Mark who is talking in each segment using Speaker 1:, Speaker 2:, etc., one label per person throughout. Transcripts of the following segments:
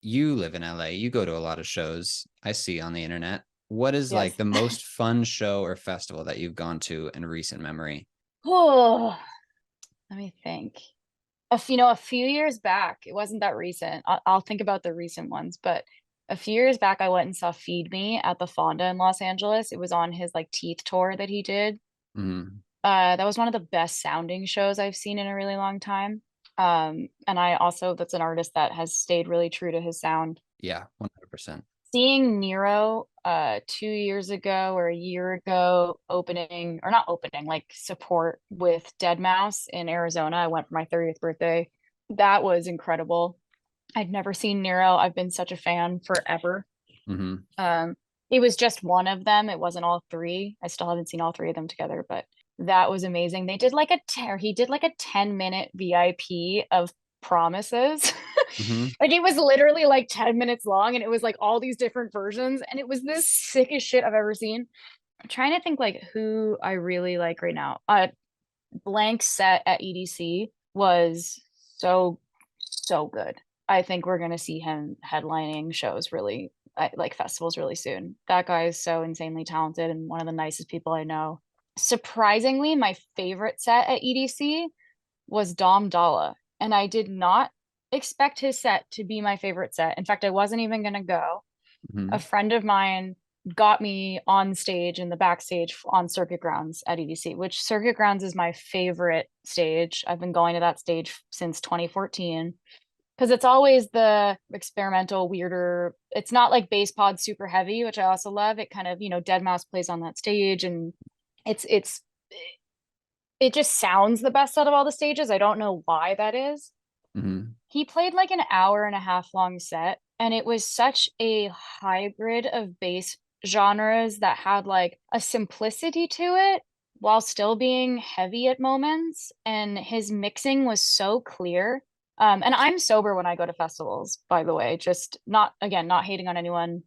Speaker 1: you live in LA, you go to a lot of shows I see on the internet. What is like
Speaker 2: Yes.
Speaker 1: the most fun show or festival that you've gone to in recent memory?
Speaker 2: Oh, let me think. A few years back, it wasn't that recent. I'll think about the recent ones, but a few years back, I went and saw Feed Me at the Fonda in Los Angeles. It was on his like teeth tour that he did.
Speaker 1: Mhm.
Speaker 2: That was one of the best sounding shows I've seen in a really long time. And I also, that's an artist that has stayed really true to his sound.
Speaker 1: Yeah, 100%.
Speaker 2: Seeing Nero 2 years ago or a year ago opening, or not opening, like support with Dead Mouse in Arizona. I went for my 30th birthday. That was incredible. I'd never seen Nero. I've been such a fan forever.
Speaker 1: Hmm.
Speaker 2: Um, it was just one of them. It wasn't all three. I still haven't seen all three of them together, but that was amazing. They did like he did like a 10-minute VIP of promises.
Speaker 1: Hmm.
Speaker 2: Like it was literally like 10 minutes long and it was like all these different versions and it was the sickest shit I've ever seen. I'm trying to think like who I really like right now. Blank Set at EDC was so good. I think we're gonna see him headlining shows really like festivals really soon. That guy is so insanely talented and one of the nicest people I know. Surprisingly, my favorite set at EDC was Dom Dalla, and I did not expect his set to be my favorite set. In fact, I wasn't even gonna go. A
Speaker 1: Hmm.
Speaker 2: friend of mine got me on stage in the backstage on Circuit Grounds at EDC, which Circuit Grounds is my favorite stage. I've been going to that stage since 2014 because it's always the experimental, weirder. It's not like bass pod super heavy, which I also love. It kind of, Dead Mouse plays on that stage and it's it just sounds the best out of all the stages. I don't know why that is.
Speaker 1: Hmm.
Speaker 2: He played like an hour and a half long set, and it was such a hybrid of bass genres that had like a simplicity to it while still being heavy at moments. And his mixing was so clear. And I'm sober when I go to festivals, by the way, just not, again, not hating on anyone.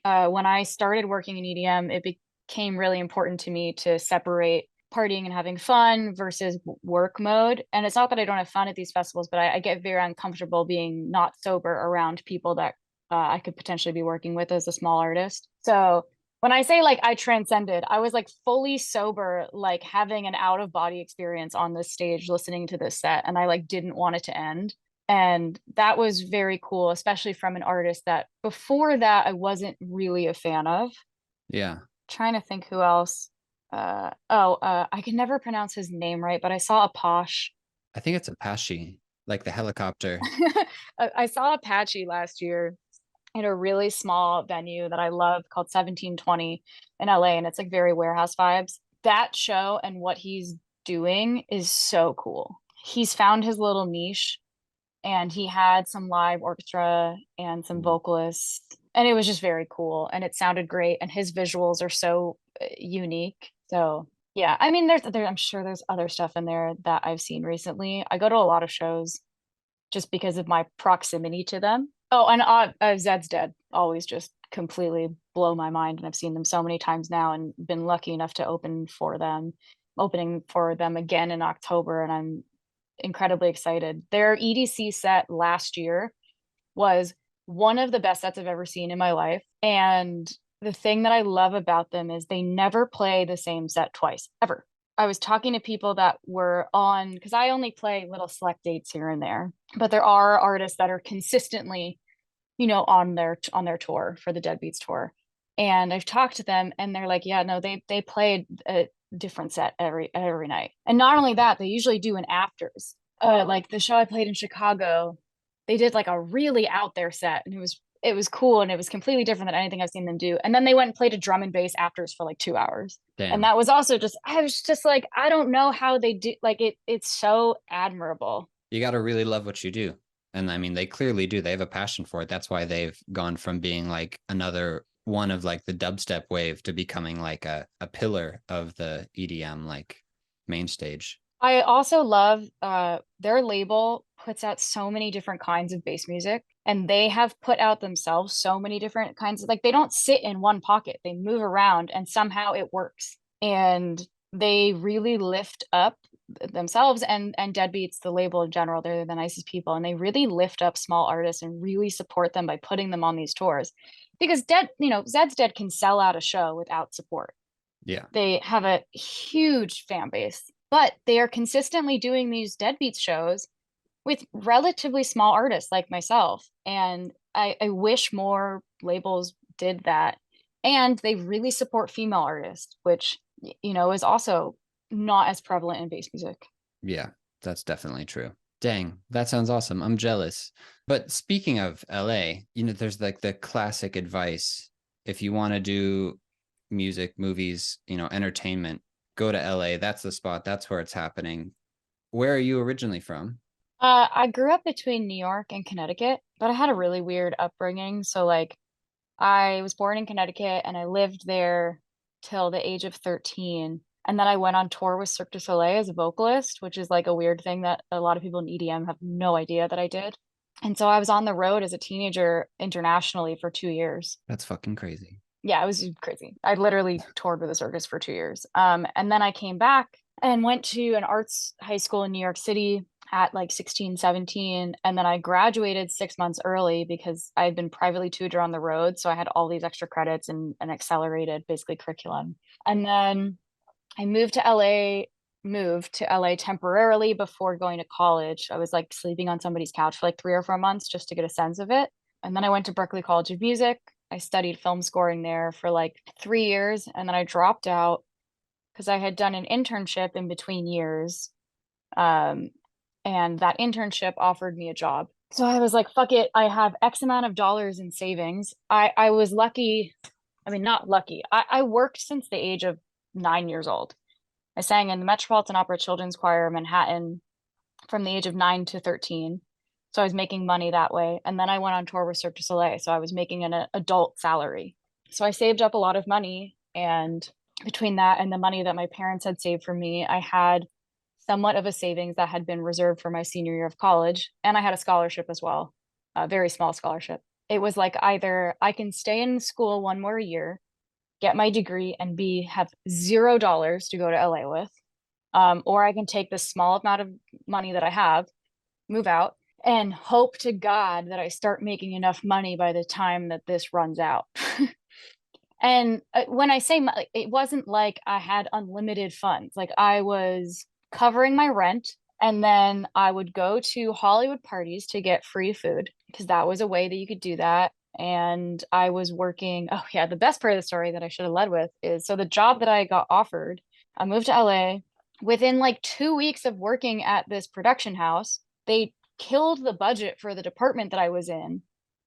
Speaker 2: When I started working in EDM, it became really important to me to separate partying and having fun versus work mode. And it's not that I don't have fun at these festivals, but I get very uncomfortable being not sober around people that I could potentially be working with as a small artist. So when I say like I transcended, I was like fully sober, like having an out of body experience on this stage, listening to this set, and I like didn't want it to end. And that was very cool, especially from an artist that before that I wasn't really a fan of.
Speaker 1: Yeah,
Speaker 2: Trying to think who else. I can never pronounce his name right, but I saw Apache.
Speaker 1: I think it's Apache, like the helicopter.
Speaker 2: I saw Apache last year at a really small venue that I love called 1720 in LA, and it's like very warehouse vibes. That show and what he's doing is so cool. He's found his little niche and he had some live orchestra and some
Speaker 1: Mhm.
Speaker 2: vocalists and it was just very cool and it sounded great and his visuals are so unique. So yeah, I mean I'm sure there's other stuff in there that I've seen recently. I go to a lot of shows just because of my proximity to them. Oh, and Zed's Dead always just completely blow my mind and I've seen them so many times now and been lucky enough to opening for them again in October and I'm incredibly excited. Their EDC set last year was one of the best sets I've ever seen in my life. And the thing that I love about them is they never play the same set twice, ever. I was talking to people that were on, because I only play little select dates here and there, but there are artists that are consistently, on their tour for the Deadbeats tour. And I've talked to them and they're like, yeah, no, they played a different set every night. And not only that, they usually do an afters. Like the show I played in Chicago, they did like a really out there set and it was cool and it was completely different than anything I've seen them do. And then they went and played a drum and bass afters for like 2 hours. And
Speaker 1: Damn.
Speaker 2: that was also just I was just like, I don't know how they do like it's so admirable.
Speaker 1: You got to really love what you do. And I mean, they clearly do. They have a passion for it. That's why they've gone from being like another one of like the dubstep wave to becoming like a pillar of the EDM like main stage.
Speaker 2: I also love their label puts out so many different kinds of bass music and they have put out themselves so many different kinds of like they don't sit in one pocket. They move around and somehow it works. And they really lift up themselves and Deadbeats, the label in general, they're the nicest people, and they really lift up small artists and really support them by putting them on these tours. Because Zed's Dead can sell out a show without support.
Speaker 1: Yeah.
Speaker 2: They have a huge fan base, but they are consistently doing these Deadbeats shows with relatively small artists like myself. And I wish more labels did that. And they really support female artists, which, is also not as prevalent in bass music.
Speaker 1: Yeah, that's definitely true. Dang, that sounds awesome. I'm jealous. But speaking of LA, there's like the classic advice. If you want to do music, movies, entertainment, go to LA. That's the spot. That's where it's happening. Where are you originally from?
Speaker 2: I grew up between New York and Connecticut, but I had a really weird upbringing. So, like, I was born in Connecticut and I lived there till the age of 13. And then I went on tour with Cirque du Soleil as a vocalist, which is like a weird thing that a lot of people in EDM have no idea that I did. And so I was on the road as a teenager internationally for 2 years.
Speaker 1: That's fucking crazy.
Speaker 2: Yeah, it was crazy. I literally toured with a circus for 2 years. And then I came back and went to an arts high school in New York City at like 16, 17. And then I graduated 6 months early because I had been privately tutored on the road. So I had all these extra credits and an accelerated basically curriculum. And then I moved to LA temporarily before going to college. I was like sleeping on somebody's couch for like 3 or 4 months just to get a sense of it. And then I went to Berklee College of Music. I studied film scoring there for like 3 years. And then I dropped out because I had done an internship in between years. Um, and that internship offered me a job. So I was like, fuck it. I have X amount of dollars in savings. I was lucky. I mean, not lucky. I worked since the age of 9 years old. I sang in the Metropolitan Opera Children's Choir in Manhattan from the age of 9 to 13. So I was making money that way. And then I went on tour with Cirque du Soleil. So I was making an adult salary. So I saved up a lot of money. And between that and the money that my parents had saved for me, I had somewhat of a savings that had been reserved for my senior year of college. And I had a scholarship as well, a very small scholarship. It was like either I can stay in school one more year, get my degree, and have $0 to go to LA with, or I can take this small amount of money that I have, move out, and hope to God that I start making enough money by the time that this runs out. And when I say it wasn't like I had unlimited funds. Like I was covering my rent, and then I would go to Hollywood parties to get free food because that was a way that you could do that. And I was working. Oh, yeah. The best part of the story that I should have led with is so the job that I got offered, I moved to LA. Within like 2 weeks of working at this production house, they killed the budget for the department that I was in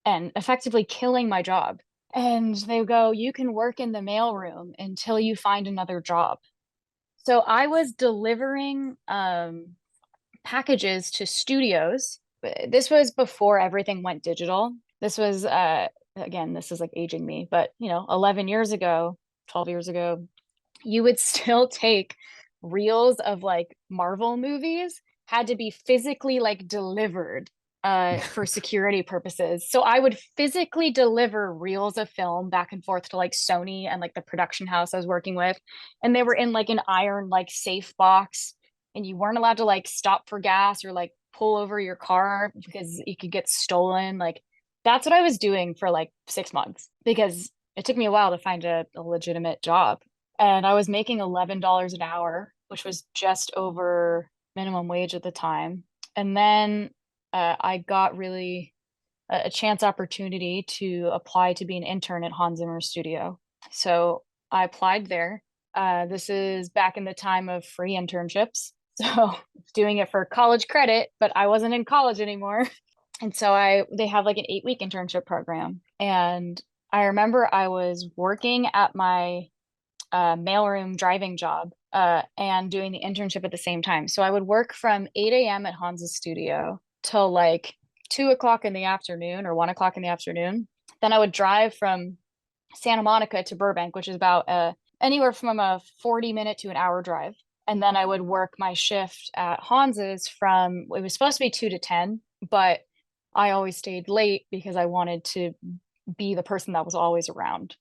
Speaker 2: and effectively killing my job. And they go, you can work in the mailroom until you find another job. So I was delivering packages to studios. This was before everything went digital. This was, again, this is like aging me, but 11 years ago, 12 years ago, you would still take reels of like Marvel movies, had to be physically like delivered for security purposes. So I would physically deliver reels of film back and forth to like Sony and like the production house I was working with. And they were in like an iron like safe box. And you weren't allowed to like stop for gas or like pull over your car because you could get stolen. Like that's what I was doing for like 6 months because it took me a while to find a legitimate job. And I was making $11 an hour, which was just over minimum wage at the time. And then I got really a chance opportunity to apply to be an intern at Hans Zimmer's studio. So I applied there. This is back in the time of free internships. So doing it for college credit, but I wasn't in college anymore. And so they have like an 8-week internship program. And I remember I was working at my mailroom driving job and doing the internship at the same time. So I would work from 8 a.m. at Hans's studio till like 2 o'clock in the afternoon or 1 o'clock in the afternoon. Then I would drive from Santa Monica to Burbank, which is about anywhere from a 40-minute to an hour drive. And then I would work my shift at Hans's it was supposed to be 2 to 10, but I always stayed late because I wanted to be the person that was always around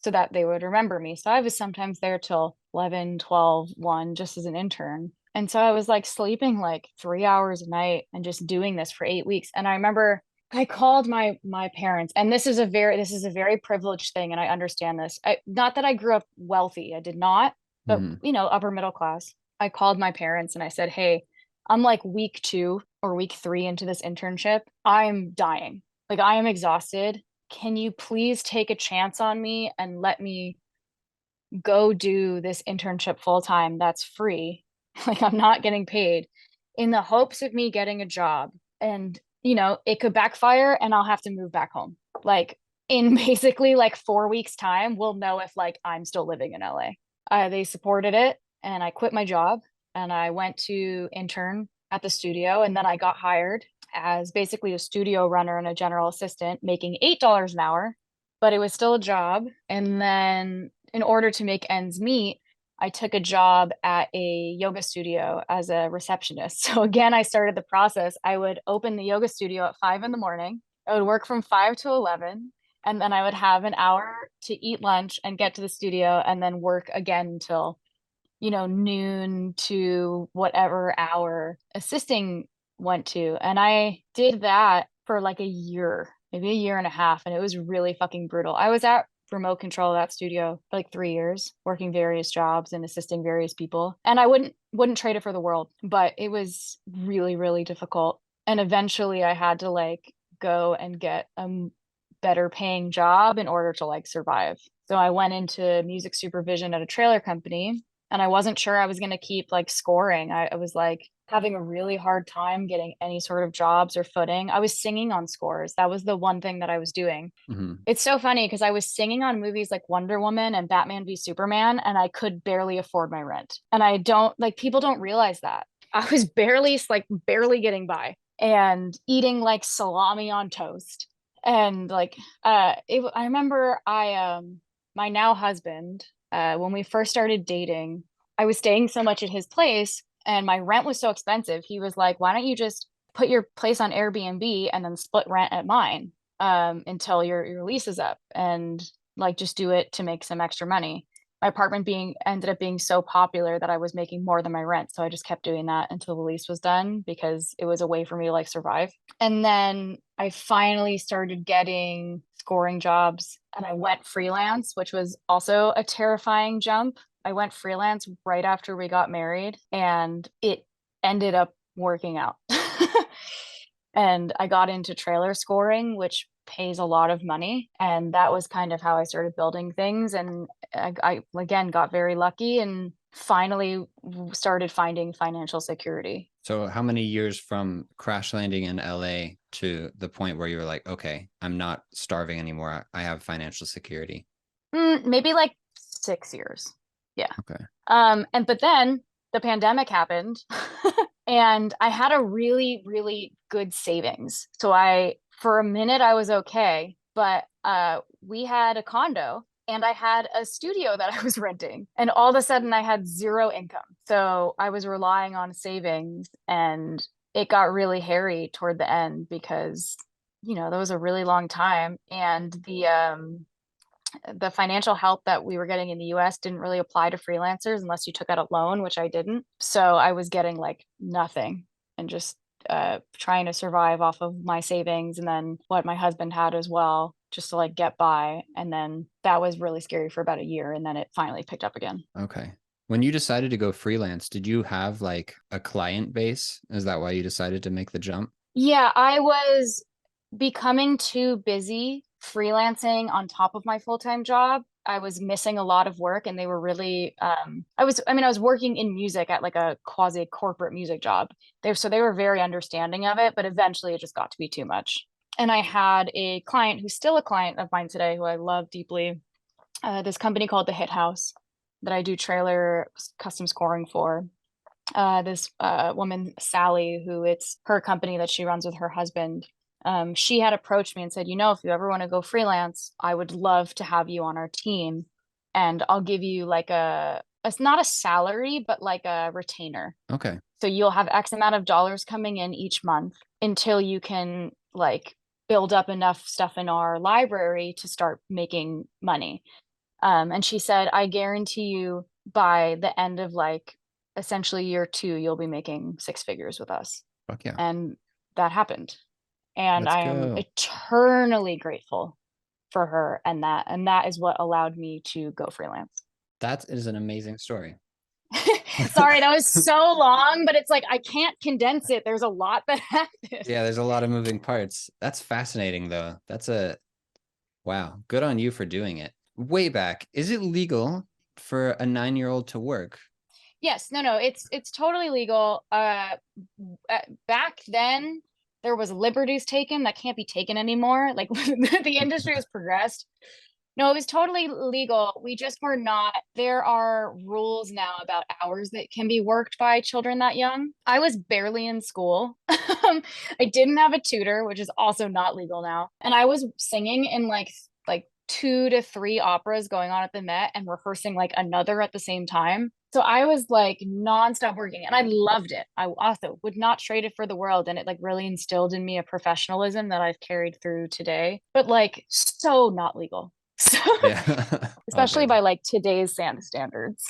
Speaker 2: so that they would remember me. So I was sometimes there till 11, 12, 1, just as an intern. And so I was like sleeping like 3 hours a night and just doing this for 8 weeks. And I remember I called my parents, and this is a very privileged thing, and I understand this. Not that I grew up wealthy, I did not, but
Speaker 1: Hmm.
Speaker 2: upper middle class. I called my parents and I said, "Hey, I'm like week 2 or week 3 into this internship. I'm dying. Like I am exhausted. Can you please take a chance on me and let me go do this internship full time that's free? Like I'm not getting paid in the hopes of me getting a job. And, it could backfire and I'll have to move back home. Like in basically like 4 weeks' time, we'll know if like I'm still living in LA." They supported it and I quit my job and I went to intern at the studio, and then I got hired as basically a studio runner and a general assistant, making $8 an hour, but it was still a job. And then in order to make ends meet, I took a job at a yoga studio as a receptionist. So again, I started the process. I would open the yoga studio at 5 in the morning. I would work from 5 to 11, and then I would have an hour to eat lunch and get to the studio and then work again until, noon to whatever hour assisting went to. And I did that for like a year, maybe a year and a half, and it was really fucking brutal. I was at remote control of that studio for like 3 years, working various jobs and assisting various people. And I wouldn't trade it for the world, but it was really, really difficult. And eventually I had to like go and get a better paying job in order to like survive. So I went into music supervision at a trailer company, and I wasn't sure I was going to keep like scoring. I was like having a really hard time getting any sort of jobs or footing. I was singing on scores. That was the one thing that I was doing.
Speaker 1: Hmm.
Speaker 2: It's so funny because I was singing on movies like Wonder Woman and Batman v Superman, and I could barely afford my rent. And I don't like people don't realize that. I was barely getting by and eating like salami on toast. And like I remember my now husband, when we first started dating, I was staying so much at his place and my rent was so expensive. He was like, "Why don't you just put your place on Airbnb and then split rent at mine until your lease is up, and like just do it to make some extra money." My apartment being ended up being so popular that I was making more than my rent, so I just kept doing that until the lease was done because it was a way for me to like survive. And then I finally started getting scoring jobs and I went freelance, which was also a terrifying jump. I went freelance right after we got married and it ended up working out. And I got into trailer scoring, which pays a lot of money. And that was kind of how I started building things. And I again got very lucky and finally started finding financial security.
Speaker 1: So how many years from crash landing in LA to the point where you were like, okay, I'm not starving anymore. I have financial security.
Speaker 2: Maybe like 6 years. Yeah.
Speaker 1: Okay.
Speaker 2: And but then the pandemic happened and I had a really, really good savings. So for a minute, I was okay, but we had a condo and I had a studio that I was renting. And all of a sudden, I had zero income. So I was relying on savings, and it got really hairy toward the end because, that was a really long time. And the financial help that we were getting in the US didn't really apply to freelancers unless you took out a loan, which I didn't. So I was getting like nothing and just trying to survive off of my savings and then what my husband had as well, just to like get by. And then that was really scary for about a year. And then it finally picked up again.
Speaker 1: Okay. When you decided to go freelance, did you have like a client base? Is that why you decided to make the jump?
Speaker 2: Yeah, I was becoming too busy freelancing on top of my full-time job. I was missing a lot of work and they were really I was working in music at like a quasi corporate music job. They were very understanding of it, but eventually it just got to be too much. And I had a client who's still a client of mine today who I love deeply, this company called The Hit House that I do trailer custom scoring for. This woman, Sally, who it's her company that she runs with her husband. She had approached me and said, if you ever want to go freelance, I would love to have you on our team. And I'll give you like it's not a salary, but like a retainer.
Speaker 1: Okay.
Speaker 2: So you'll have X amount of dollars coming in each month until you can like build up enough stuff in our library to start making money. And she said, I guarantee you by the end of like essentially year 2, you'll be making 6 figures with us.
Speaker 1: Fuck yeah.
Speaker 2: And that happened. And
Speaker 1: Let's
Speaker 2: I am
Speaker 1: go.
Speaker 2: eternally grateful for her, and that is what allowed me to go freelance.
Speaker 1: That is an amazing story.
Speaker 2: Sorry, that was so long, but it's like I can't condense it. There's a lot that happened.
Speaker 1: Yeah, there's a lot of moving parts. That's fascinating though. That's a wow. Good on you for doing it. Way back, is it legal for a 9-year-old to work?
Speaker 2: Yes, no, it's totally legal. Back then there was liberties taken that can't be taken anymore. Like the industry has progressed. No, it was totally legal. We just were not. There are rules now about hours that can be worked by children that young. I was barely in school. I didn't have a tutor, which is also not legal now. And I was singing in like 2 to 3 operas going on at the Met and rehearsing like another at the same time. So I was like nonstop working and I loved it. I also would not trade it for the world. And it like really instilled in me a professionalism that I've carried through today, but like so not legal. So,
Speaker 1: Yeah. All
Speaker 2: especially
Speaker 1: good.
Speaker 2: by like today's standards.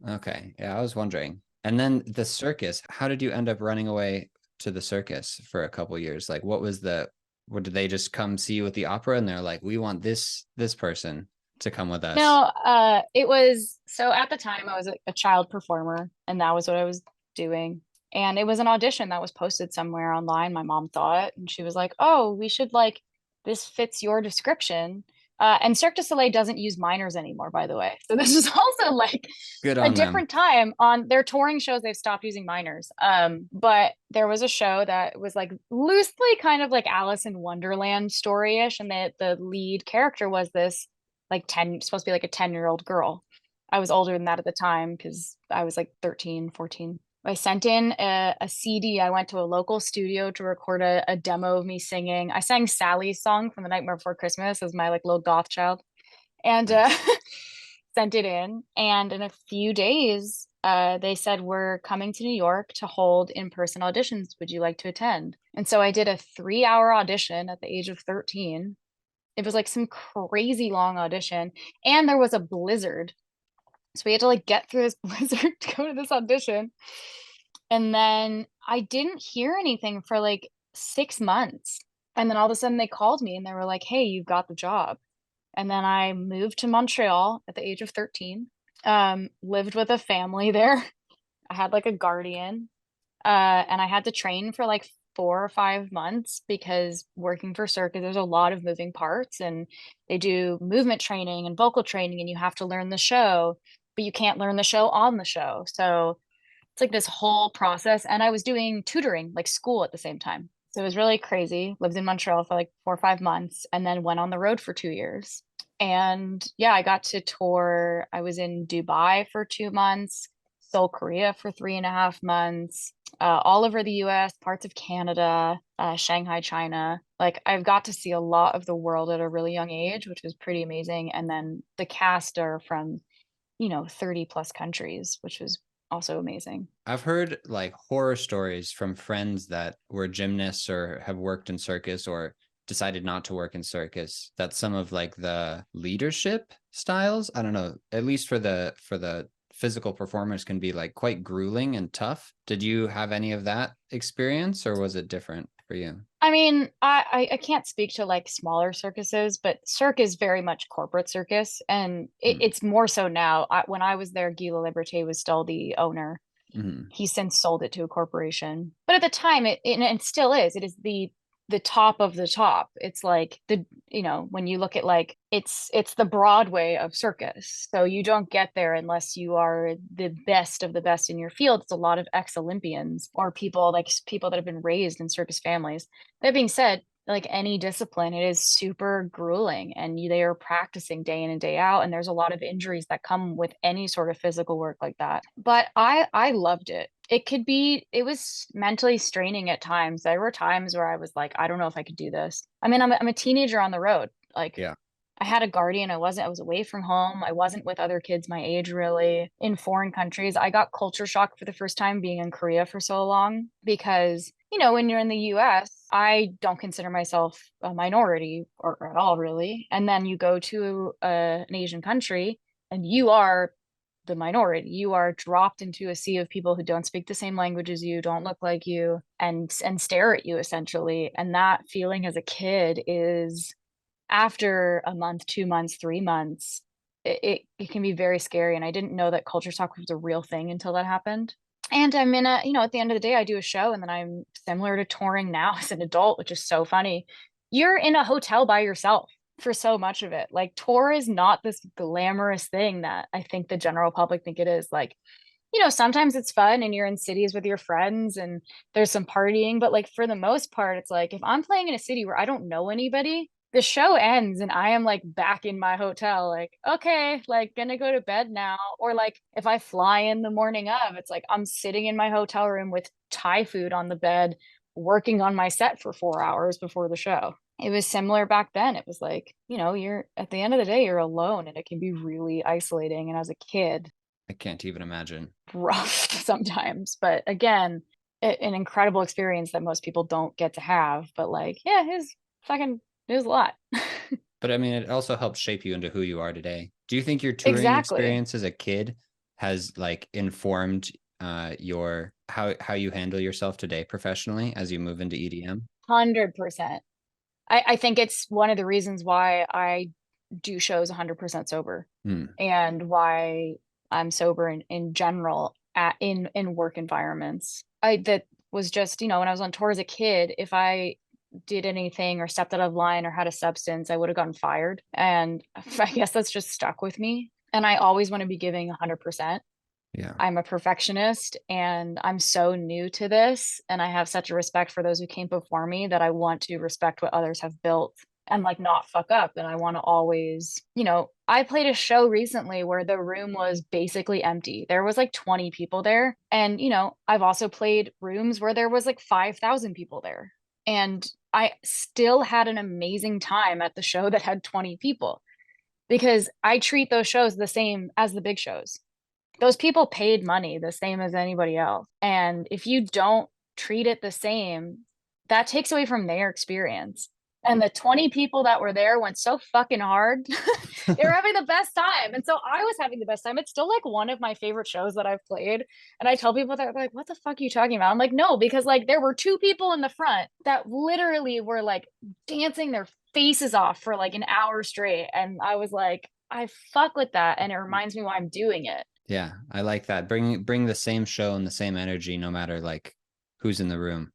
Speaker 1: Okay. Yeah, I was wondering. And then the circus, how did you end up running away to the circus for a couple years? Like what did they just come see you at the opera and they're like, we want this person to come with us?
Speaker 2: No, it was so at the time I was a child performer and that was what I was doing. And it was an audition that was posted somewhere online. My mom saw it and she was like, "Oh, we should like this fits your description." And Cirque du Soleil doesn't use minors anymore, by the way. So this is also like
Speaker 1: Good
Speaker 2: a
Speaker 1: on them.
Speaker 2: different time on their touring shows. They've stopped using minors. But there was a show that was like loosely kind of like Alice in Wonderland story-ish, and the lead character was this like 10, supposed to be like a 10-year-old girl. I was older than that at the time because I was like 13, 14. I sent in a CD. I went to a local studio to record a demo of me singing. I sang Sally's song from The Nightmare Before Christmas as my like little goth child, and
Speaker 1: Nice.
Speaker 2: sent it in. And in a few days, they said, "We're coming to New York to hold in-person auditions. Would you like to attend?" And so I did a 3-hour audition at the age of 13. It was like some crazy long audition, and there was a blizzard. So we had to like get through this blizzard to go to this audition. And then I didn't hear anything for like 6 months. And then all of a sudden they called me and they were like, "Hey, you've got the job." And then I moved to Montreal at the age of 13, lived with a family there. I had like a guardian, and I had to train for like 4 or 5 months because working for circus, there's a lot of moving parts and they do movement training and vocal training, and you have to learn the show, but you can't learn the show on the show. So it's like this whole process. And I was doing tutoring, like school at the same time. So it was really crazy. Lived in Montreal for like 4 or 5 months and then went on the road for 2 years. And yeah, I got to tour. I was in Dubai for 2 months, Seoul, Korea for 3.5 months, all over the US, parts of Canada, Shanghai, China. Like I've got to see a lot of the world at a really young age, which was pretty amazing. And then the cast are from, 30 plus countries, which was also amazing.
Speaker 1: I've heard like horror stories from friends that were gymnasts or have worked in circus or decided not to work in circus, that some of like the leadership styles, I don't know, at least for the physical performers can be like quite grueling and tough. Did you have any of that experience or was it different for you?
Speaker 2: I mean, I can't speak to like smaller circuses, but Cirque is very much corporate circus, and
Speaker 1: Mm-hmm.
Speaker 2: it's more so now. When I was there, Guy Liberté was still the owner.
Speaker 1: Mm-hmm.
Speaker 2: He's since sold it to a corporation, but at the time, it still is. It is the top of the top. It's like when you look at like it's the Broadway of circus. So you don't get there unless you are the best of the best in your field. It's a lot of ex-Olympians or people that have been raised in circus families. That being said, like any discipline, it is super grueling and they are practicing day in and day out. And there's a lot of injuries that come with any sort of physical work like that. But I loved it. It was mentally straining at times. There were times where I was like, I don't know if I could do this. I mean, I'm a teenager on the road. Like
Speaker 1: Yeah.
Speaker 2: I had a guardian. I was away from home. I wasn't with other kids my age really in foreign countries. I got culture shock for the first time being in Korea for so long because, when you're in the US, I don't consider myself a minority or at all really. And then you go to an Asian country and you are the minority. You are dropped into a sea of people who don't speak the same language as you, don't look like you, and stare at you essentially. And that feeling as a kid is, after a month, 2 months, 3 months, it can be very scary. And I didn't know that culture shock was a real thing until that happened. And I'm in a, at the end of the day, I do a show, and then I'm similar to touring now as an adult, which is so funny. You're in a hotel by yourself for so much of it. Like, tour is not this glamorous thing that I think the general public think it is. Like, sometimes it's fun and you're in cities with your friends and there's some partying, but like for the most part, it's like if I'm playing in a city where I don't know anybody, the show ends and I am like back in my hotel, like, okay, like gonna go to bed now. Or like if I fly in the morning of, it's like I'm sitting in my hotel room with Thai food on the bed, working on my set for 4 hours before the show. It was similar back then. It was like, you're at the end of the day, you're alone and it can be really isolating. And as a kid,
Speaker 1: I can't even imagine.
Speaker 2: rough sometimes. But again, an incredible experience that most people don't get to have. But like, yeah, it was a lot.
Speaker 1: But I mean, it also helped shape you into who you are today. Do you think your touring
Speaker 2: Exactly.
Speaker 1: experience as a kid has like informed your how you handle yourself today professionally as you move into EDM?
Speaker 2: 100%. I think it's one of the reasons why I do shows 100% sober,
Speaker 1: Hmm.
Speaker 2: and why I'm sober in general in work environments. I that was just, when I was on tour as a kid, if I did anything or stepped out of line or had a substance, I would have gotten fired. And I guess that's just stuck with me. And I always want to be giving 100%.
Speaker 1: Yeah,
Speaker 2: I'm a perfectionist and I'm so new to this. And I have such a respect for those who came before me that I want to respect what others have built and like not fuck up. And I want to always, I played a show recently where the room was basically empty. There was like 20 people there. And, I've also played rooms where there was like 5,000 people there. And I still had an amazing time at the show that had 20 people, because I treat those shows the same as the big shows. Those people paid money the same as anybody else. And if you don't treat it the same, that takes away from their experience. And the 20 people that were there went so fucking hard. They were having the best time. And so I was having the best time. It's still like one of my favorite shows that I've played. And I tell people that, like, what the fuck are you talking about? I'm like, no, because like there were two people in the front that literally were like dancing their faces off for like an hour straight. And I was like, I fuck with that. And it reminds me why I'm doing it.
Speaker 1: yeah, I like that. Bring the same show and the same energy, no matter like who's in the room.